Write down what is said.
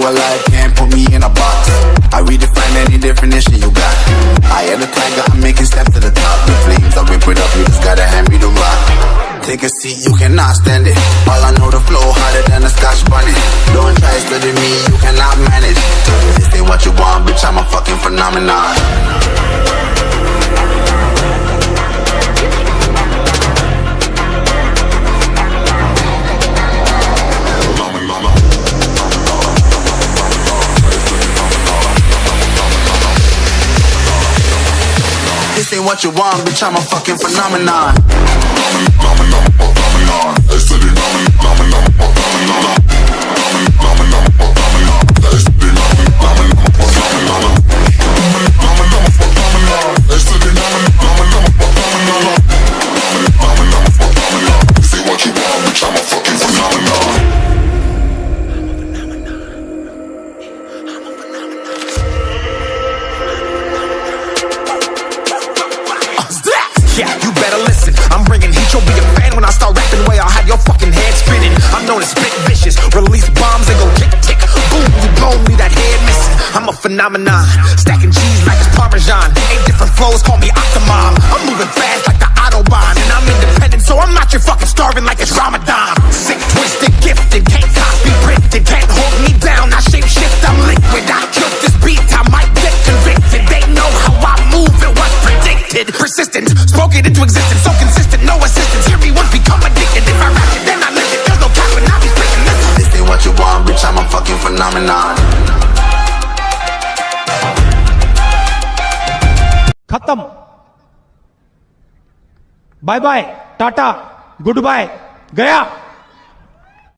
alive, can't put me in a box. I redefine any definition you got. I am the tiger, I'm making steps to the top. The flames, I whip it up, you just gotta hand me the rock. Take a seat, you cannot stand it. All I know, the flow harder than a Scotch bonnet. Don't try studying me, you cannot manage. This ain't what you want, bitch, I'm a fucking phenomenon. This ain't what you want, bitch, I'm a fucking phenomenon. Yeah, you better listen. I'm bringing heat, you'll be a fan when I start rapping the way I'll have your fucking head spinning. I'm known as spit vicious, release bombs and go tick tick. Boom, you blow me, that head missing. I'm a phenomenon, stacking cheese like it's Parmesan. 8 different flows, call me Octomom. I'm moving fast like the Autobahn, and I'm independent, so I'm not your fucking starving like it's Ramadan. Sick, twisted, gifted, can't copy, printed, can't hold me down. I shape shift, I'm liquid. I killed this beat, I might get convicted. They know how I move, it was predicted. Persistent, spoke it into existence, so consistent, no assistance. Hear me once, become addicted. If I rap it, then I live it. There's no cap when I be spitting. Listen. This ain't what you want, bitch, I'm a fucking phenomenon. खत्म. Bye bye, tata, goodbye, गया.